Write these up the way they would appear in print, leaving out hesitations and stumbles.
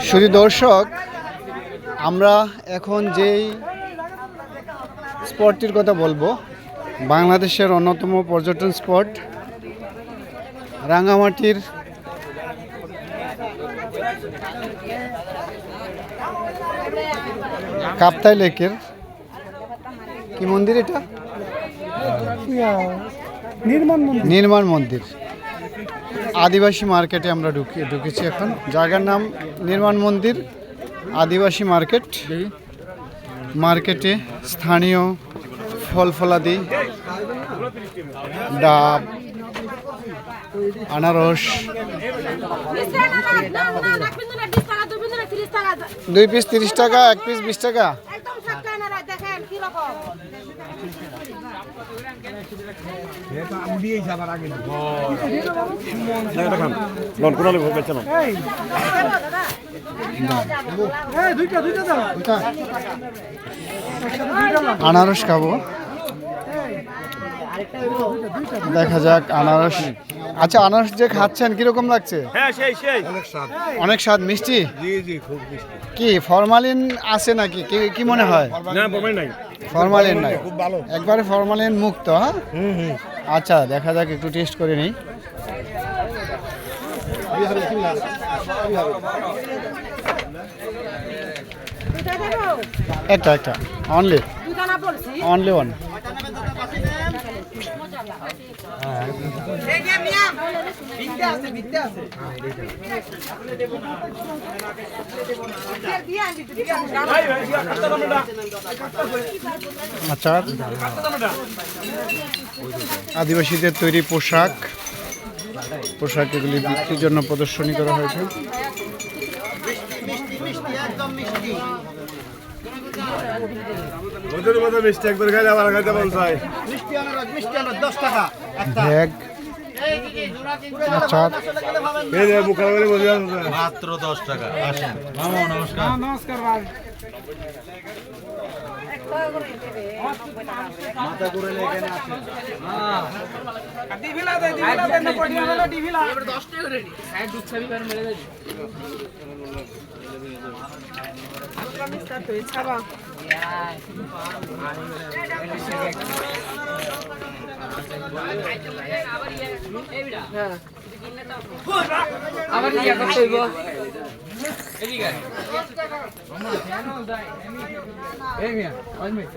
শুধু দর্শক, আমরা এখন যেই স্পটটির কথা বলবো, বাংলাদেশের অন্যতম পর্যটন স্পট রাঙ্গামাটির কাপ্তাই লেকের কি মন্দির এটা? নির্মাণ মন্দির। আদিবাসী মার্কেটে আমরা ঢুকেছি এখন। জায়গার নাম নির্মাণ মন্দির আদিবাসী মার্কেট। মার্কেটে স্থানীয় ফল ফলাদি, ডাব, আনারস, 2 পিস 30 টাকা, 1 পিস 20 টাকা। আনারস খাবো, দেখা যাক আনারস। আচ্ছা, আনারস যে খাচ্ছেন কিরকম লাগছে? অনেক স্বাদ। মিষ্টি? কি ফরমালিন আছে নাকি? কি মনে হয়? ফরমালিন নাই, একবারে ফরমালিন মুক্ত। হ্যাঁ, আচ্ছা দেখা যাক, একটু টেস্ট করে নিই। একটা অনলি ওয়ান। আচার, আদিবাসীদের তৈরি পোশাক এগুলি বিক্রির জন্য প্রদর্শনী করা হয়েছে। ব্যাগ, আচার, মাত্র 10 টাকা। আসেন মামা, নমস্কার। নমস্কার ভাই। মাথা করে এখানে আসেন। হ্যাঁ ডিভিলা দে না পড়িয়ালা ডিভিলা 10 টাকা করে নি। সাইড দুচ্ছা भी कर मेरे दे। तो इच्छा बा আবার ইয়া করতে হইব। এদিকে এই মিয়া ওই মিয়া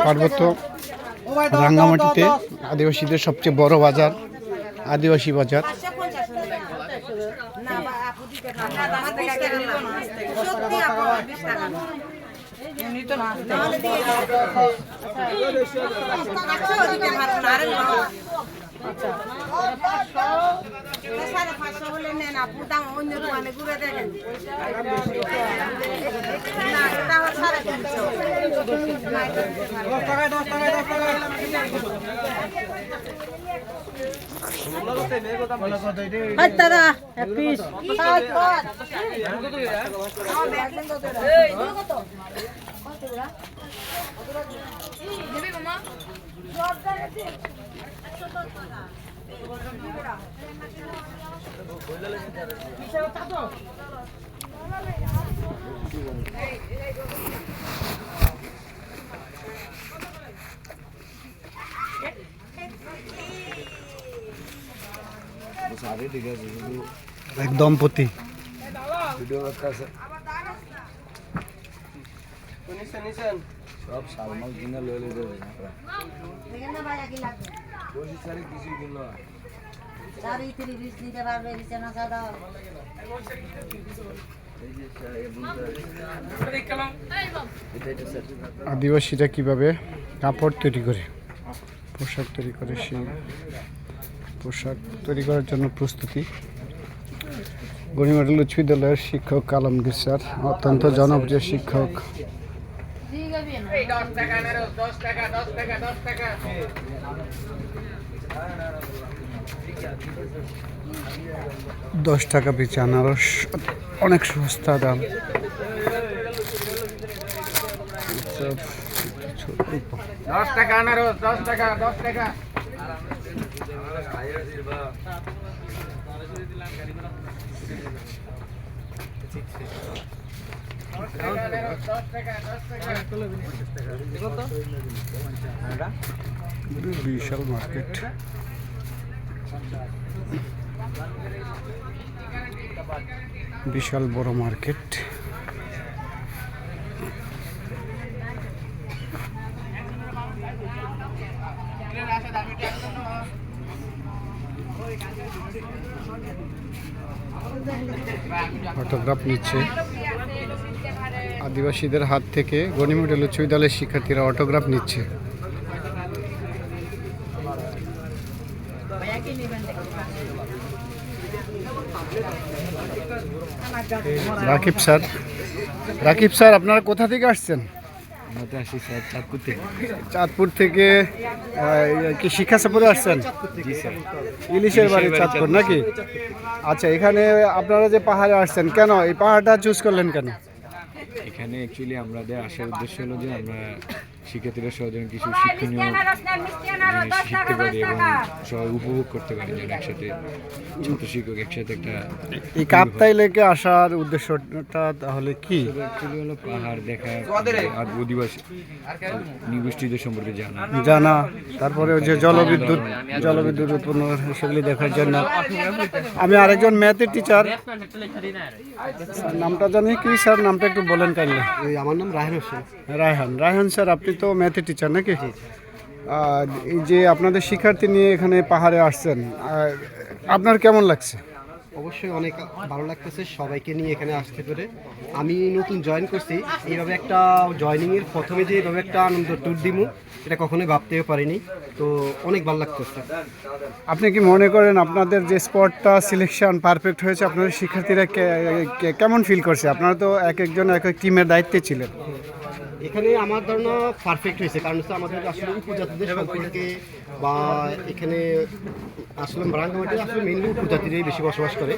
পার্বত্য রাঙ্গামাটিতে আদিবাসীদের সবচেয়ে বড় বাজার আদিবাসী বাজার। দাদা এক পিস এক দম্পতি সব সালমাল কিনে লইলে দেবে না বসি সারি কিছু কিনলো সারি 30 দিতে পারবে বিছানা সাদা আদিবাসীরা কিভাবে কাপড় তৈরি করে, পোশাক তৈরি করে, সেই পোশাক তৈরি করার জন্য প্রস্তুতি। গণিমডেল উচ্চ বিদ্যালয়ের শিক্ষক আলমগীর স্যার অত্যন্ত জনপ্রিয় শিক্ষক। 10 টাকা পিছু আনারস, অনেক সস্তা দাম। 10 টাকা আনারস 10 টাকা 10 টাকা বিশাল মার্কেট। বিশাল বড় মার্কেট। অটোগ্রাফ নিচ্ছে আদিবাসীদের হাত থেকে গণিমডেল উচ্চ বিদ্যালয়ের শিক্ষার্থীরা অটোগ্রাফ নিচ্ছে। রাকিব স্যার, রাকিব স্যার আপনারা কোথা থেকে আসছেন? চাঁদপুর থেকে কি শিক্ষা সফরে আসছেন? ইলিশের বাড়ি চাঁদপুর নাকি? আচ্ছা, এখানে আপনারা যে পাহাড়ে আসছেন, কেন এই পাহাড়টা চুজ করলেন কেন? এখানে অ্যাকচুয়ালি আমাদের আসার উদ্দেশ্য হলো যে আমরা শিক্ষার্থীরা সহজে কিছু শিক্ষণীয় জিনিস শিখতে পারি এবং সবাই উপভোগ করতে পারি, যেন একসাথে ছাত্র শিক্ষক একসাথে একটা। এই কাপ্তাই লেকে আসার উদ্দেশ্যটা তাহলে কি? অ্যাকচুয়ালি হলো পাহাড় দেখা আর আদিবাসী নিগোষ্ঠীদের সম্পর্কে জানা, তারপরে ওই যে জলবিদ্যুৎ উৎপন্ন সেগুলি দেখার জন্য। আমি আরেকজন ম্যাথের টিচার, নামটা জানি কি স্যার? নামটা একটু বলেন কাইন্ডলি। আমার নাম রায়হান হোসেন। রায়হান স্যার, আপনি তো ম্যাথের টিচার নাকি? এই যে আপনাদের শিক্ষার্থী নিয়ে এখানে পাহাড়ে আসছেন, আপনার কেমন লাগছে? অবশ্যই অনেক ভালো লাগতেছে সবাইকে নিয়ে এখানে আসতে পেরে। আমি নতুন জয়েন করছি, এইভাবে একটা জয়েনিংয়ের প্রথমে যে এইভাবে একটা আনন্দ ট্যুর দিব এটা কখনোই ভাবতেও পারিনি, তো অনেক ভালো লাগতেছে। আপনি কি মনে করেন আপনাদের যে স্পটটা সিলেকশন পারফেক্ট হয়েছে? আপনাদের শিক্ষার্থীরা কেমন ফিল করছে? আপনারা তো এক একজন এক এক টিমের দায়িত্বে ছিলেন। এখানে আমার ধারণা পারফেক্ট হয়েছে, কারণ হচ্ছে আমাদের আসলে উপজাতিদের সম্পর্কে বা এখানে আসলে রাঙ্গামাটি আসলে মেনলি উপজাতিরাই বেশি বসবাস করে,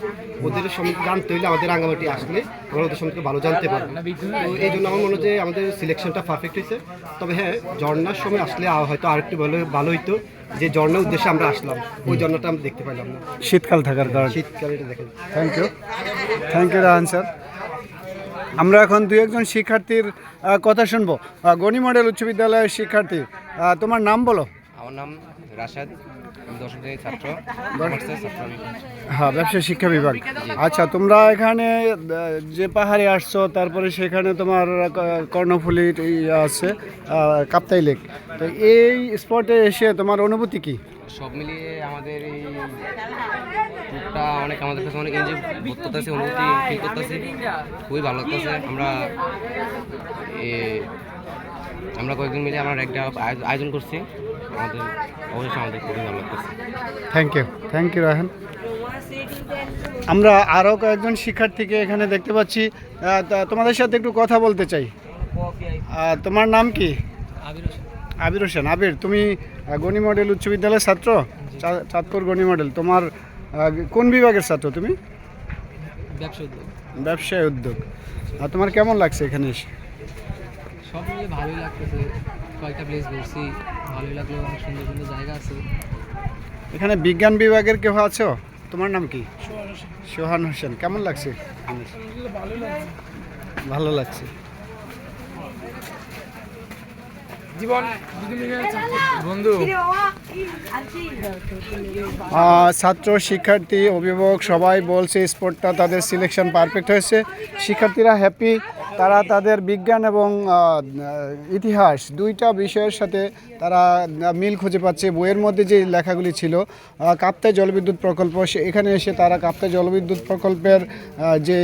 ওদের সম্পর্কে জানতে হলে আমাদের রাঙ্গামাটি আসলে আমরা ওদের সম্পর্কে ভালো জানতে পারবো। তো এই জন্য আমার মনে হয় যে আমাদের সিলেকশনটা পারফেক্ট হয়েছে। তবে হ্যাঁ, ঝর্ণার সময় আসলে হয়তো আরেকটু ভালো হইতো, যে ঝর্ণার উদ্দেশ্যে আমরা আসলাম ওই ঝর্ণাটা আমরা দেখতে পাইলাম না, শীতকাল থাকার কারণে। শীতকালে এটা দেখেন। Thank you Rahan sir. আমরা এখন দুই একজন শিক্ষার্থীর কথা শুনবো। গণিমডেল উচ্চ বিদ্যালয়ের শিক্ষার্থী, তোমার নাম বলো। আমার নাম রাশাদ, আমি 10ম শ্রেণীর ছাত্র। হ্যাঁ, ব্যবসায় শিক্ষা বিভাগ। আচ্ছা, তোমরা এখানে যে পাহাড়ে আসছো, তারপরে সেখানে তোমার কর্ণফুলি আছে, কাপ্তাই লেক, তো এই স্পটে এসে তোমার অনুভূতি কি? সব মিলিয়ে আমাদের এই ট্যুরটা অনেক আমাদের কাছে অনেক এনজয় করতেছে, অনুভূতি ফিল করতেছি, খুবই ভালো লাগতেছে। আমরা কয়েকজন মিলে আমরা একটা আয়োজন করছি, আমাদের খুবই ভালো লাগতেছে। Thank you Rahan. আমরা আরও কয়েকজন শিক্ষার্থীকে এখানে দেখতে পাচ্ছি, তোমাদের সাথে একটু কথা বলতে চাই। তোমার নাম কি? আবির হোসেন। আবির, তুমি গণিমডেল উচ্চ বিদ্যালয়ের ছাত্র, চাঁদপুর গণিমডেল। তোমার কোন বিভাগের ছাত্র তুমি? ব্যবসায় উদ্যোগ। তোমার কেমন লাগছে এখানে এসে? সব মিলে ভালোই লাগতেছে, কয়েকটা প্লেস ঘুরছি, ভালোই লাগলো, অনেক সুন্দর সুন্দর জায়গা আছে। এখানে বিজ্ঞান বিভাগের কেউ আছো? তোমার নাম কি? সোহান হোসেন। কেমন লাগছে? ভালো লাগছে। ছাত্র, শিক্ষার্থী, অভিভাবক সবাই বলছে স্পোর্টটা তাদের সিলেকশন পারফেক্ট হয়েছে। শিক্ষার্থীরা হ্যাপি, তারা তাদের বিজ্ঞান এবং ইতিহাস দুইটা বিষয়ের সাথে তারা মিল খুঁজে পাচ্ছে। বইয়ের মধ্যে যে লেখাগুলি ছিল, কাপ্তাই জলবিদ্যুৎ প্রকল্প, এখানে এসে তারা কাপ্তাই জলবিদ্যুৎ প্রকল্পের যে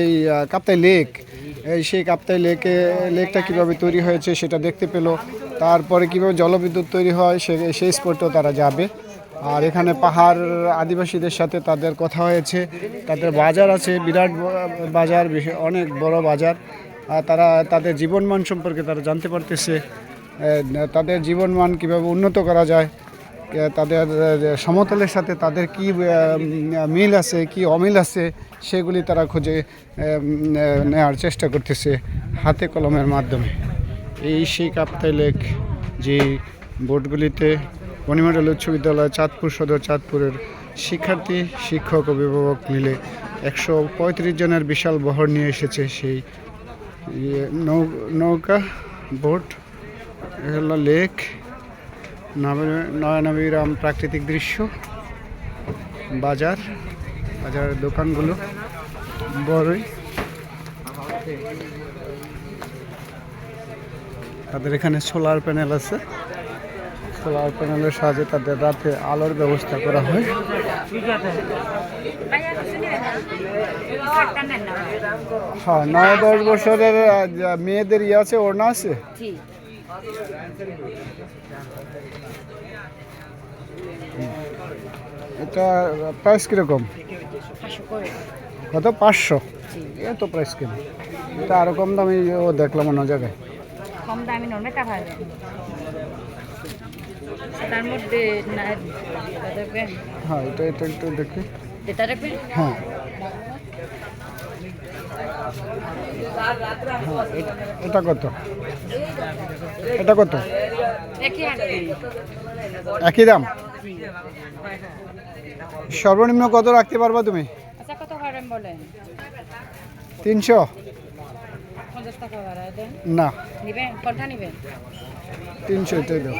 কাপ্তাই লেক, সেই কাপ্তাই লেকটা কীভাবে তৈরি হয়েছে সেটা দেখতে পেলো। তারপরে কীভাবে জলবিদ্যুৎ তৈরি হয় সেই স্পটেও তারা যাবে। আর এখানে পাহাড় আদিবাসীদের সাথে তাদের কথা হয়েছে, তাদের বাজার আছে, বিরাট বাজার, অনেক বড় বাজার। তারা তাদের জীবনমান সম্পর্কে তারা জানতে পারতেছে, তাদের জীবনমান কীভাবে উন্নত করা যায়, তাদের সমতলের সাথে তাদের কি মিল আছে, কি অমিল আছে, সেগুলি তারা খুঁজে নেওয়ার চেষ্টা করতেছে হাতে কলমের মাধ্যমে। এই সেই কাপ্তাই লেক যে বোটগুলিতে বনিমডেল উচ্চ বিদ্যালয় চাঁদপুর সদর চাঁদপুরের শিক্ষার্থী শিক্ষক অভিভাবক মিলে 135 জনের বিশাল বহর নিয়ে এসেছে সেই নৌকা বোট হলো লেক নয়নাভিরাম প্রাকৃতিক দৃশ্য বাজারের দোকানগুলো বড়ই তাদের এখানে সোলার প্যানেল আছে সোলার প্যানেলের সাহায্যে তাদের রাতে আলোর ব্যবস্থা করা হয় হ্যাঁ 9-10 বছরের মেয়েদের ইয়ে আছে ওড়না আছে এটা প্রাইস কিরকম কত 500 এত প্রাইস কেন এটা আরো কম দামি ও দেখলাম অন্য জায়গায় কম দামি নর্মেটা পাবেন তার মধ্যে দেখবেন হ্যাঁ এটা একটু দেখি এটা দেখবেন হ্যাঁ এটা কত একই দাম সর্বনিম্ন কত রাখতে পারবা তুমি আচ্ছা কত করেন বলেন 300 50 টাকা বাড়ায় দেন না নিবেন কোনটা নিবেন 300 এটাই দাও